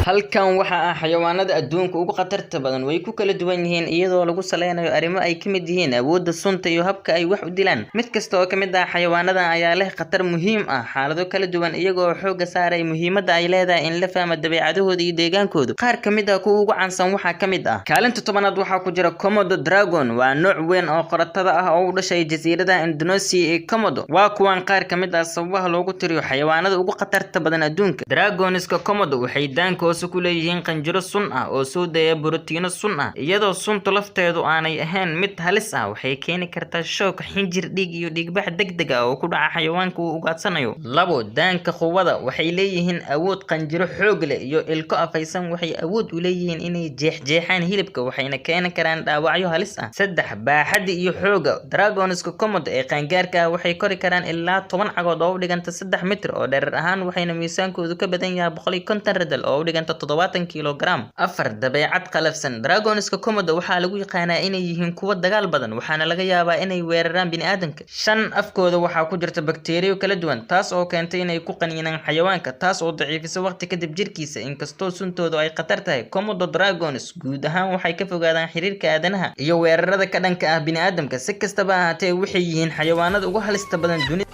halkan waxa ah xayawaanada adduunka ugu khatarta badan way ku kala duwan yihiin iyadoo lagu saleynayo arrimo ay ka mid yihiin awoodda sunta iyo habka ay wax u dilaan. Mid kasta oo ka mid ah xayawaanadan ayaa leh khatar muhiim ah xaalado kala duwan iyagoo xoogga saaray muhiimadda ay leedahay in la fahmo dabeecadahooda iyo deegaankooda. Qaar ka mid ah kuwa ugu caansan waxaa ka mid ah kaalinta tobanaad waxaa ku jira Komodo dragon. Waa nooc weyn oo qoratada ah oo u dhashay jasiiradaha Indonesia ee Komodo. Waa kuwan qaar ka mid ah sababaha loogu tiriyo xayawaanada ugu khatarta badan adduunka. Dragoniska Komodo waxay daanka ku leeyihiin qanjiro sun ah oo soo daya borotiino sun ah iyadoo suntu lafteedu aanay ahayn mid halis ah waxay keeni kartaa shoog, xinjir, dhiig iyo dhiigbax degdeg ah oo ku dhaca xayawaanka uu ugaadsanayo. labo daanka quwada waxay leeyihiin awood qanjiro xoog leh iyo ilko afaysan waxay awood u leeyihiin inay jeexjeexaan hilibka waxayna keeni karaan dhaawacyo halis ah. saddex baaxadda iyo xooga Dragoniska Komodo ee qaangaarka ah waxay kori karaan ilaa 10 cagood oo u dhiganta 3 mitir oo dherer ahaan waxayna miisaankoodu ka badan yahay 150 radal oo u dhiganta 70 kilogram. afar dabeecad qalafsan. Dragoniska Komodo waxaa lagu yaqaanaa inay yihiin kuwo dagaal badan waxaana laga yaabaa inay weeraraan bini'aadamka. shan afkooda waxaa ku jirta bakteeriyo kala duwan taas oo keentay inay ku qaniinaan xayawaanka taas oo daciifisa waqti kadib jirkiisa. Inkastoo suntoodu ay khatar tahay, Komodo dragons guud ahaan waxay ka fogaadaan xiriirka aadanaha iyo weerarada ka dhanka ah bini'aadamka. Si kastaba ha ahaatee waxay yihiin xayawaanada ugu halista badan dunida.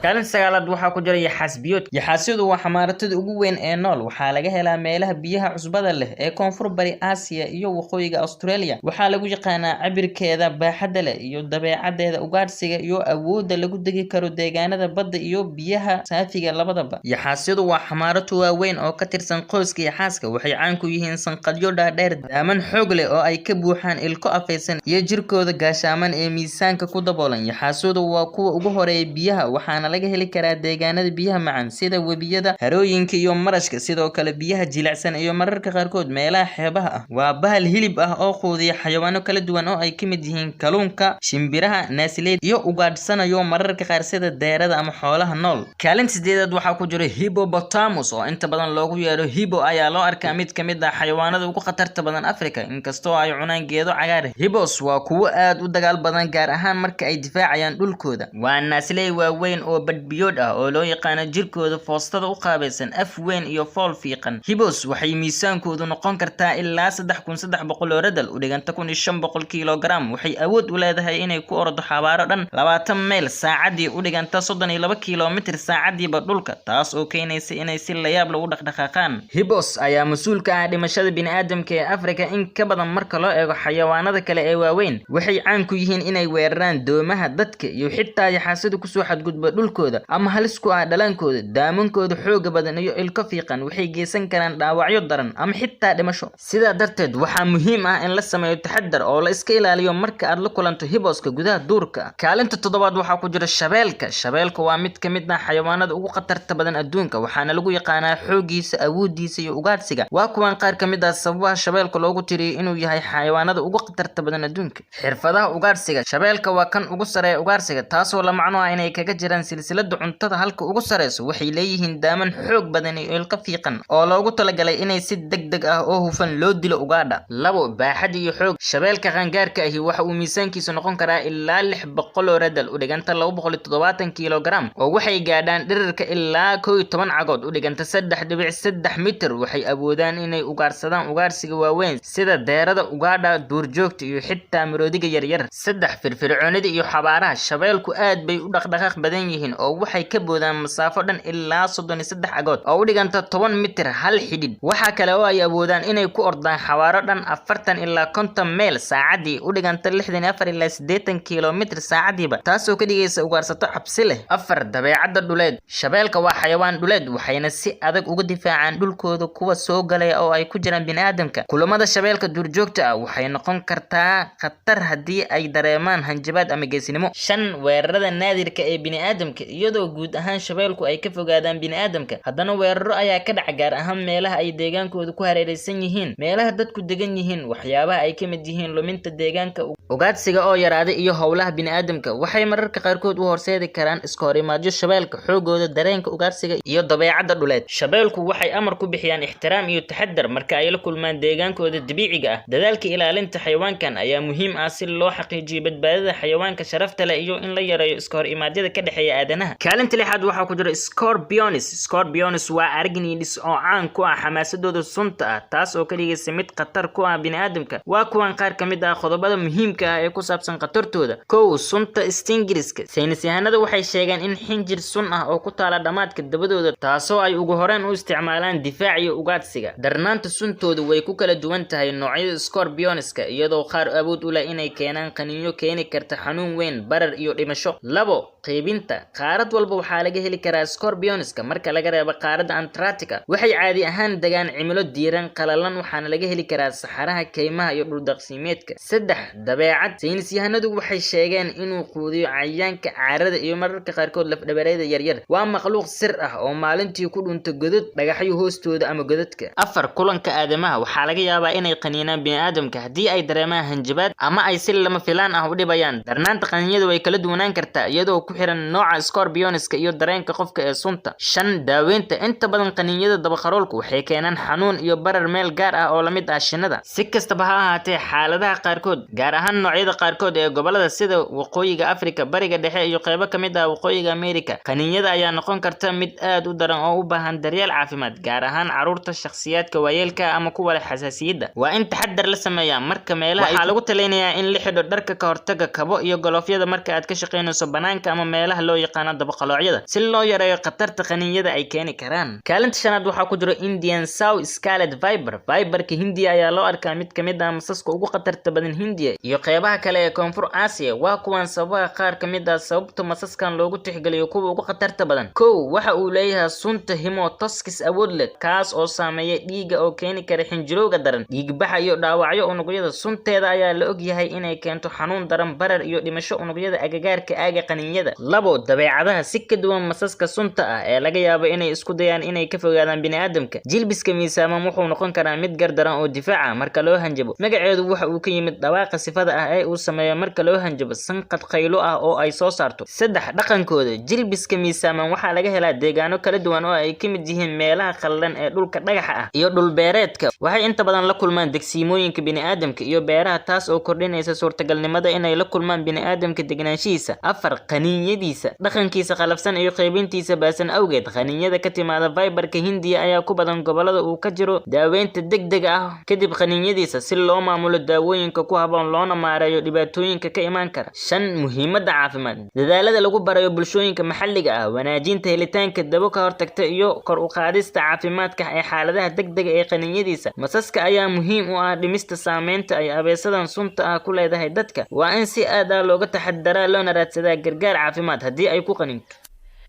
kaalin sagaalaad waxaa ku jira yaxaas biyood. Yaxaasyadu waa xamaaratada ugu weyn ee nool waxaa laga helaa meelaha biyaha cusbada leh ee koonfur bari Aasiya iyo waqooyiga Australia. waxaa lagu yaqaanaa cabirkeeda baaxadda leh iyo dabeecadeeda ugaadhsiga iyo awoodda lagu degi karo deegaanada badda iyo biyaha saafiga labadaba. Yaxaasyadu waa xamaarato waaweyn oo ka tirsan qoyska yaxaaska waxay caan ku yihiin sanqadyo dhaadheer, daaman xoog leh oo ay ka buuxaan ilko afaysan iyo jirkooda gaashaaman ee miisaanka ku daboolan. Yaxaasyadu waa kuwa ugu horeeya biyaha waxaana laga heli karaa deegaanada biyaha macaan sida webiyada, harooyinka iyo marashka. sidoo kale biyaha jilicsan iyo mararka qaarkood meelaha xeebaha ah. waa bahal hilib ah oo quudiya xayawaano kala duwan oo ay ka mid yihiin kalluunka, shimbiraha, naasileyda iyo ugaadhsanayo mararka qaar sida deerada ama xoolaha nool. kaalinta sideedaad waxaa ku jira hippopotamus oo inta badan loogu yeero hippo ayaa loo arkaa mid ka mid ah xayawaanada ugu khatarta badan Afrika inkastoo ay cunaan geedo cagaar. hippos waa kuwo aad u dagaal badan gaar ahaan marka ay difaacayaan dhulkooda. waa naasiley waaweyn oo badbiyood ah oo loo yaqaan jirkooda foostada u qaabaysan, af weyn iyo fool fiiqan. hippos waxay miisaankoodu noqon kartaa ilaa 3300 oo radal u dhiganta 1500 kilogram. waxay awood u leedahay inay ku ordo xawaaro dhan 20 mayl saacadii u dhiganta 32 kilomitir saacadiiba dhulka taas oo keenaysa inay si la yaab leh u dhaqdhaqaaqaan. hippos ayaa mas'uul ka ah dhimashada bini'aadamka ee Afrika in ka badan marka loo eego xayawaanada kale ee waaweyn. waxay caan ku yihiin inay weeraraan doomaha, dadka iyo xitaa yaxaasyada kusoo xadgudba dhulkooda ama halis ku ah dhalankooda. daamankooda xooga badan iyo ilko fiiqan waxay geysan karaan dhaawacyo daran ama xitaa dhimasho. sidaa darteed waxaa muhiim ah in la sameeyo taxadar oo la iska ilaaliyo marka aad la kulanto hipposka gudaha duurka. kaalinta toddobaad waxaa ku jira shabeelka. shabeelka waa mid ka mid ah xayawaanada ugu khatarta badan adduunka waxaana lagu yaqaanaa xoogiisa, awoodiisa iyo ugaadhsiga. waa kuwan qaar ka mid ah sababaha shabeelka loogu tiriyo inuu yahay xayawaanada ugu khatarta badan adduunka. xirfadaha ugaadhsiga. shabeelka waa kan ugu sareeya ugaadhsiga taasoo la macno ah inay kaga jiraan silsilada cuntada halka ugu sareyso. waxay leeyihiin daaman xoog badan iyo ilko fiiqan oo loogu talagalay inay si degdeg ah oo hufan loo dilo ugaadha. labo baaxad iyo xoog. shabeelka qaangaarka ahi waxa uu miisaankiisu noqon karaa ilaa 600 oo radal u dhiganta 270 kilogram oo waxay gaadhaan dhirirka ilaa 11 cagood u dhiganta 3.3 mitir. waxay awoodaan inay ugaarsadaan ugaarsiga waaweyn sida deerada, ugaadha duurjoogta iyo xitaa maroodiga yaryar. saddex firfircoonida iyo xabaaraha. shabeelku aad bay u dhaqdhaqaaq badan yihiin oo waxay ka boodaan masaafo dhan ilaa 33 cagood oo u dhiganta 10 mitir hal xidhid. waxa kale oo ay awoodaan inay ku ordaan xawaaro dhan 40 ilaa 50 mayl saacadii u dhiganta 64 ilaa 80 kilomitir saacadiiba taasoo ka dhigaysa ugaarsato cabsi leh. afar dabeecadda dhuleed. shabeelka waa xayawaan dhuleed waxayna si adag uga difaacaan dhulkooda kuwa soo galaya oo ay ku jiraan bini'aadamka. kulamada shabeelka duurjoogta ah waxay noqon kartaa khatar haddii ay dareemaan hanjabaad ama geesinimo. shan weerarada naadirka ee bini'aadamka. iyadoo guud ahaan shabeelku ay ka fogaadaan bini'aadamka haddana weeraro ayaa ka dhaca gaar ahaan meelaha ay deegaankooda ku hareeraysan yihiin, meelaha dadku degan yihiin. waxyaabaha ay ka mid yihiin luminta deegaanka, ugaadhsiga oo yaraada iyo howlaha bini'aadamka waxay mararka qaarkood u horseedi karaan iska horimaadyo shabeelka. xoogooda, dareenka ugaadhsiga iyo dabeecadda dhuleed. shabeelku waxay amar ku bixiyaan ixtiraam iyo taxadar marka ay la kulmaan deegaankooda dabiiciga ah. dadaalka ilaalinta xayawaankan ayaa muhiim ah si loo xaqiijiyo badbaadada xayawaanka sharafta leh iyo in la yareeyo iska hor imaadyada ka dhexeeya aadanaha. Kaalinta lixaad waxaa ku jira Scorpionus waa arachnids oo caan ku ah xamaasadooda sunta ah taas oo ka dhigaysa mid khatar ku ah bini'aadamka. Waa kuwan qaar ka mid ah qodobada muhiimka ah ee ku saabsan khatartooda. kow sunta stingerska. Saynisyahanadu waxay sheegeen in xinjir sun ah oo ku taala dhamaadka dabadooda taasoo ay ugu horeen u isticmaalaan difaac iyo ugaadhsiga. Darnaanta suntooda way ku kala duwan tahay noocyada Scorpionska iyadoo qaar awood u leh inay keenaan qaniinyo keeni karta xanuun weyn, barar iyo dhimasho. labo qaybinta. qaarad walba waxaa laga heli karaa Scorpionska marka laga reebo qaaradda Antarctica. Waxay caadi ahaan degaan cimilo diiran qalalan waxaana laga heli karaa saxaraha, kaymaha iyo dhul-daaqsimeedka. saddex dabeecad. saynisyahanadu waxay sheegeen inuu quudiyo cayayaanka, caarada iyo mararka qaarkood laf-dhabareyda yaryar. waa makhluuq sir ah oo maalintii ku dhunta godad, dhagaxyo hoostooda ama godadka. afar kulanka aadamaha. waxaa laga yaabaa inay qaniinaan bini'aadamka haddii ay dareemaan hanjabaad ama ay si lama filaan ah u dhibayaan. darnaanta qaniinyada way kala duwanaan kartaa iyadoo ku xiran nooca Scorpionska iyo dareenka qofka ee sunta. shan daaweynta. inta badan qaniinyada dabaqaroolku waxay keenaan xanuun iyo barar meel gaar ah oo la mid ah shinnida. si kastaba ha ahaatee xaaladaha qaarkood gaar ahaan noocyada qaarkood ee gobolada sida waqooyiga Afrika, bariga dhexe iyo qaybo ka mid ah waqooyiga Ameerika, qaniinyada ayaa noqon karta mid aad u daran oo u baahan daryeel caafimaad gaar ahaan carruurta, shakhsiyaadka waayeelka ama kuwa leh xasaasiyadda. waa in taxadar la sameeyaa marka meelaha waxaa lagu talinayaa in la xidho dharka ka hortaga, kabo iyo galoofyada marka aad ka shaqaynayso banaanka ama meelaha loo yaqaano dabaqaloocyada si loo yareeyo khatarta qaniinyada ay keeni karaan. kaalinta shanaad waxaa ku jira Indian Sow Scarlet Viper. Viperka Hindiya ayaa loo arkaa mid ka mid ah masaska ugu khatarta badan Hindiya iyo qeybaha kale ee Koonfur Aasiya. waa kuwan sababaha qaar ka mid ah sababta masaskan loogu tixgeliyo kuwa ugu khatarta badan. kow waxa uu leeyahay sunta hemotoxis awood leh kaas oo saameeya dhiigga oo keeni kara xinjirowga daran, dhiigbaxa iyo dhaawacyo unugyada. sunteeda ayaa la og yahay inay keento xanuun daran, barar iyo dhimasho unugyada agagaarka aaga qaniinyada. labo dabeecadaha. si ka duwan masaska sunta ah ee laga yaabo inay isku dayaan inay ka fogaadaan bini'aadamka, jilbiska miisaaman wuxuu noqon karaa mid gardaran oo difaaca marka loo hanjabo. magaceedu waxa uu ka yimid dhawaaqa sifada ah ee uu sameeyo marka loo hanjabo, sanqad qaylo ah oo ay soo saarto. saddex dhaqankooda. jilbiska miisaaman waxaa laga helaa deegaano kala duwan oo ay ka mid yihiin meelaha qallalan ee dhulka dhagaxa ah iyo dhul beereedka. waxay inta badan la kulmaan degsiimooyinka bini'aadamka iyo beeraha taas oo kordhinaysa suurtagalnimada inay la kulmaan bini'aadamka degnaanshihiisa. afar qaniinyadiisa. dhaqankiisa qalafsan iyo qaybintiisa baasan awgeed, qaniinyada ka timaada Viperka Hindiya ayaa ku badan gobolada uu ka jiro daaweynta degdega ah kadib qaniinyadiisa si loo maamulo daawooyinka ku habboon loona maareeyo dhibaatooyinka ka imaan kara. shan muhiimadda caafimaad. dadaalada lagu barayo bulshooyinka maxalliga ah, wanaajinta helitaanka dabo ka hortagta iyo kor u qaadista caafimaadka ee xaaladaha degdega ee qaniinyadiisa. masaska ayaa muhiim u ah dhimista saameynta ay abeesadan sunta ah ku leedahay dadka. waa in si aad ah looga taxadaraa loona raadsadaa gargaar caafimaad haddii ay ku qaninto.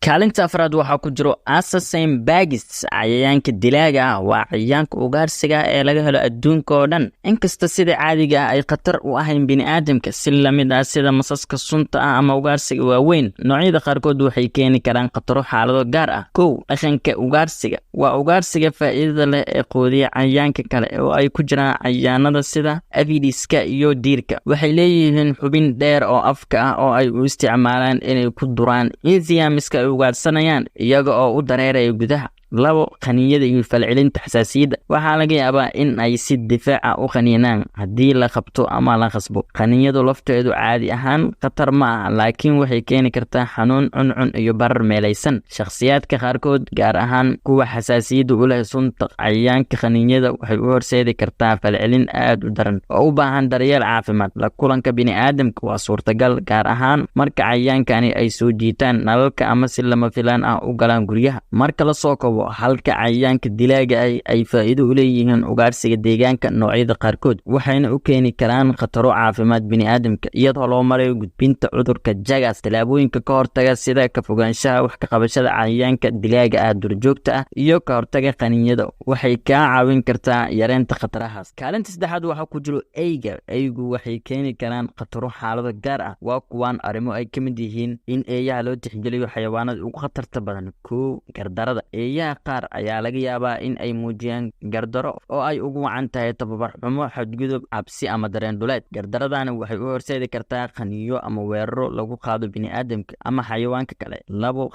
kaalinta afraad waxaa ku jiro Assassin-Bugs. cayayaanka dilaaga ah waa cayayaanka ugaarsiga ee laga helo adduunka oo dhan, inkasta sida caadiga ah ay khatar u ahayn bini'aadamka si lamid ah sida masaska sunta ah ama ugaarsiga waaweyn. noocyada qaarkood waxay keeni karaan khataro xaalado gaar ah. kow dhaqanka ugaarsiga. waa ugaarsiga faa'iidada leh ee quudiya cayayaanka kale oo ay ku jiraan cayayaanada sida aphidiska iyo diirka. waxay leeyihiin xubin dheer oo afka ah oo ay u isticmaalaan inay ku duraan enzymeska ay ugaadhsanayaan iyaga oo u dareeraya gudaha. labo qaniinyada iyo falcelinta xasaasiyadda. waxaa laga yaabaa in ay si difaaca u qaniinaan haddii la qabto ama la khasbo. qaniinyadu lafteedu caadi ahaan khatar ma aha laakiin waxay keeni kartaa xanuun, cuncun iyo barar meelaysan. shakhsiyaadka qaarkood gaar ahaan kuwa xasaasiyadda u leh sunta cayayaanka qaniinyada waxay u horseedi kartaa falcelin aad u daran oo u baahan daryeel caafimaad. la kulanka bini'aadamka waa suurtagal gaar ahaan marka cayayaankani ay soo jiitaan nalalka ama si lama filaan ah u galaan guryaha. marka la soo kobo halka cayayaanka dilaaga ay faa'iido u leeyihiin ugaarsiga deegaanka noocyada qaarkood waxayna u keeni karaan khataro caafimaad bini'aadamka iyadoo loo marayo gudbinta cudurka Chagas. tallaabooyinka ka hortaga sida ka fogaanshaha wax ka qabashada cayayaanka dilaaga ah duurjoogta ah iyo ka hortaga qaniinyada waxay ka caawin kartaa yareynta khatarahaas. kaalinta saddexaad waxaa ku jiro eyga. eygu waxay keeni karaan khataro xaalado gaar ah. waa kuwan arrimo ay ka mid yihiin in eeyaha loo tixgeliyo xayawaanada ugu khatarta badan. kow gardarada. eeyaha qaar ayaa laga yaabaa in ay muujiyaan gardaro oo ay ugu wacan tahay tababar xumo, xadgudub, cabsi ama dareen dhuleed. gardaradana waxay u horseedi kartaa qaniinyo ama weeraro lagu qaado bini'aadamka ama xayawaanka kale. labo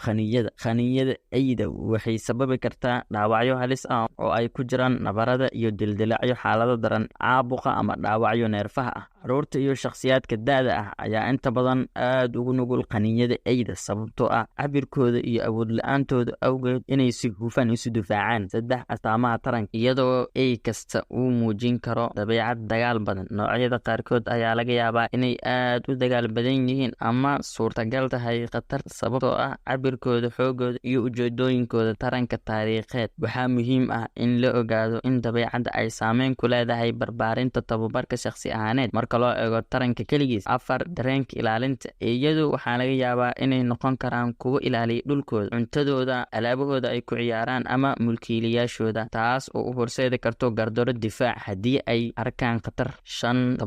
qaniinyada eyda waxay sababi kartaa dhaawacyo halis ah oo ay ku jiraan nabarada iyo dildilaacyo xaalado daran, caabuqa ama dhaawacyo neerfaha ah. Carruurta iyo shakhsiyaadka da'da ah ayaa inta badan aad ugu nugul qaniinyada eyda sababtoo ah cabirkooda iyo awood la'aantooda awgeed inay si hufan isu difaacaan. 3 astaamaha taranka. iyadoo ey kasta uu muujin karo dabeecad dagaal badan, noocyada qaarkood ayaa laga yaabaa inay aad u dagaal badan yihiin ama suurtagal tahay khatar sababtoo ah cabirkooda, xoogooda iyo ujeedooyinkooda taranka taariikheed. Waxaa muhiim ah in la ogaado in dabeecadda ay saameyn ku leedahay barbaarinta tababarka shakhsi ahaaneed. Marka loo eego taranka keligiis. 4 dareenka ilaalinta. Iyadu waxaa laga yaabaa inay noqon karaan kuwo ilaaliya dhulkooda, cuntadooda, alaabahooda ay ku ciyaaraan ama mulkiilayaashooda, taas oo u horseedi karto gardaro difaac haddii ay arkaan khatar. 5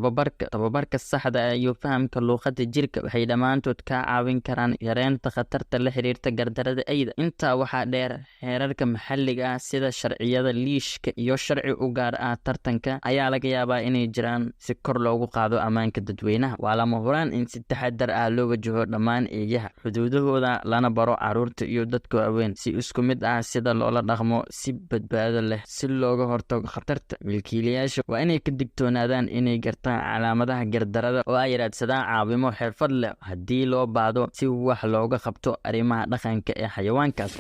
tababarka saxda ah iyo fahamka luqadda jirka waxay dhammaantood ka caawin karaan yareynta khatarta la xiriirta gardarada eyda. Intaa waxaa dheer, xeerarka maxalliga ah sida sharciyada liishka iyo sharci u gaar ah tartanka ayaa laga yaabaa inay jiraan si kor loogu qaado ammaanka dadweynaha. Waa lama huraan in si taxadar ah loo wajaho dhammaan eeyaha, xuduudahooda lana baro carruurta iyo dadka waaweyn si isku mid ah sida loola dhaqmo si badbaado leh si looga hortago khatarta. Milkiilayaasha waa inay ka digtoonaadaan inay gartaan calaamadaha gardarada oo ay raadsadaan caawimo xirfad leh haddii loo baahdo si wax looga qabto arrimaha dhaqanka ee xayawaankaas.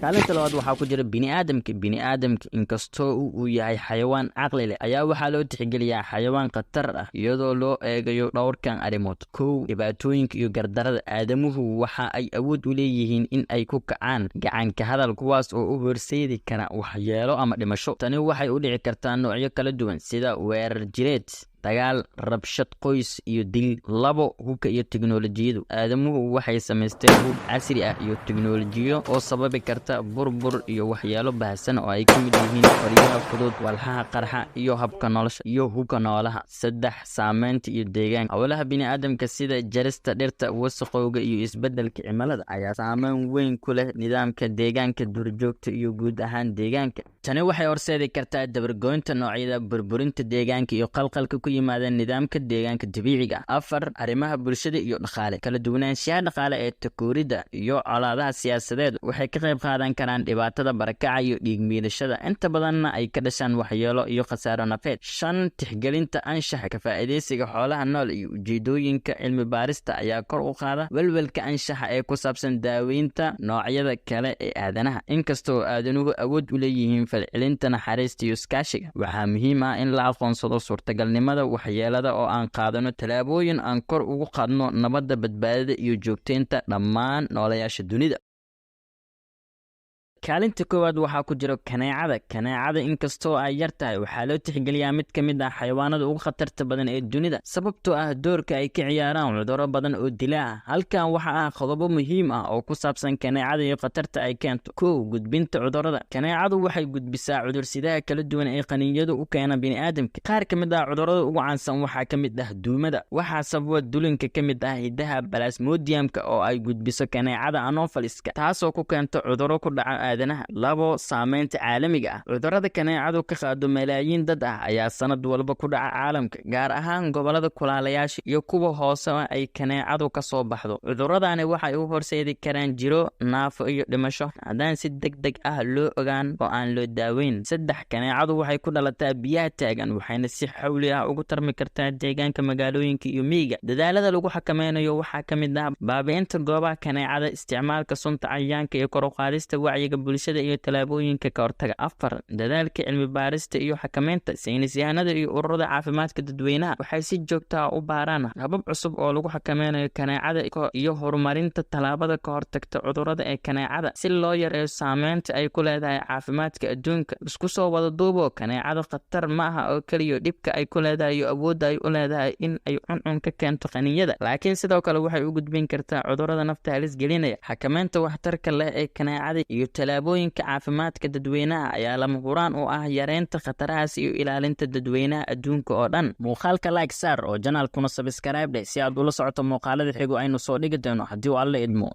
kaalinta labaad waxaa ku jira bini'aadamka inkastoo uu yahay xayawaan caqli leh ayaa waxaa loo tixgeliyaa xayawaan khatar ah iyadoo loo eegayo dhowrkan arrimood. 1 dhibaatooyinka iyo gardarada. aadamuhu waxa ay awood u leeyihiin in ay ku kacaan gacanka hadal kuwaas oo u horseedi kara waxyeelo ama dhimasho. Tani waxay u dhici kartaa noocyo kala duwan sida weerar jireed, dagaal, rabshad qoys iyo dil. 2 hubka iyo tiknoolajiyadu. aadamuhu waxay samaysteen hub casri ah iyo tiknoolajiyo oo sababi karta burbur iyo waxyeelo baahsan oo ay ka mid yihiin qoryaha fudud, walxaha qarxa iyo habka nolosha iyo hubka noolaha. 3 saameynta iyo deegaanka. howlaha bini'aadamka sida jarista dhirta, wasaqowga iyo isbeddelka cimilada ayaa saameyn weyn ku leh nidaamka deegaanka, duurjoogta iyo guud ahaan deegaanka. Tani waxay horseedi kartaa dabargoynta noocyada, burburinta deegaanka iyo qalqalka ku yimaada nidaamka deegaanka dabiiciga ah. 4 arrimaha bulshada iyo dhaqaale. kala duwanaanshiyaha dhaqaale ee takooridda iyo colaadaha siyaasadeed waxay ka qayb qaadan karaan dhibaatada barakaca iyo dhiigmiidashada, inta badanna ay ka dhashaan waxyeelo iyo khasaaro nafeed. 5 tixgelinta anshaxa. ka faa'iidaysiga xoolaha nool iyo ujeedooyinka cilmi baarista ayaa kor u qaada welwelka anshaxa ee ku saabsan daaweynta noocyada kale ee aadanaha. inkastoo aadanuhu awood u leeyihiin falcelinta naxariista iyo iskaashiga, waxaa muhiim ah in la aqoonsado suurtagalnimada waxyeelada oo aan qaadano tallaabooyin aan kor ugu qaadno nabadda, badbaadada iyo joogteynta dhammaan noolayaasha dunida. kaalinta koowaad waxaa ku jira kaneecada inkastoo ay yar tahay waxaa loo tixgeliyaa mid ka mid ah xayawaanada ugu khatarta badan ee dunida sababtoo ah doorka ay ka ciyaaraan cudurro badan oo dila ah. halkan waxaa ah qodobo muhiim ah oo ku saabsan kaneecada iyo khatarta ay keento. 1 gudbinta cudurrada. kaneecadu waxay gudbisaa cudursidaha kala duwan ee qaniinyadu u keena bini'aadamka. qaar ka mid ah cudurrada ugu caansan waxaa ka mid ah duumada. waxaa sababa dulinka ka mid ah hidaha plasmodiumka oo ay gudbiso kaneecada anopheles-ka taasoo ku keenta cudurro ku dhaca aadanaha. 2 saameynta caalamiga ah. cudurrada kaneecadu ka qaado malaayiin dad ah ayaa sanad walba ku dhaca caalamka, gaar ahaan gobolada kulaalayaasha iyo kuwa hoose ay kaneecadu ka soo baxdo. cudurradani waxay u horseedi karaan jiro, naafo iyo dhimasho haddaan si degdeg ah loo ogaan oo aan loo daaweyn. 3 kaneecadu waxay ku dhalataa biyaha taagan waxayna si xawli ah ugu tarmi kartaa deegaanka magaalooyinka iyo miyiga. dadaalada lagu xakameynayo waxaa ka mid ah baabi'inta goobaha kaneecada, isticmaalka sunta cayayaanka iyo kor u qaadista wacyiga bulshada iyo tallaabooyinka ka hortaga. 4 dadaalka cilmi baarista iyo xakameynta. saynisyahanada iyo ururada caafimaadka dadweynaha waxay si joogto ah u baaraan habab cusub oo lagu xakameynayo kaneecada iyo horumarinta tallaabada ka hortagta cudurrada ee kaneecada si loo yareeyo saameynta ay ku leedahay caafimaadka adduunka. isku soo wada duubo, kaneecada khatar ma aha oo keliya dhibka ay ku leedahay iyo awoodda ay u leedahay in ay cuncun ka keento qaniinyada, laakiin sidoo kale waxay u gudbin kartaa cudurrada nafta halis gelinaya. xakameynta waxtarka leh ee kaneecada iyo tallaabooyinka caafimaadka dadweynaha ayaa lama huraan u ah yareynta khatarahaas iyo ilaalinta dadweynaha adduunka oo dhan. muuqaalka like saar oo janaalkuna subscribe si aad ula socoto muuqaalada xigo aynu soo dhigi doono haddii uu alla idmo.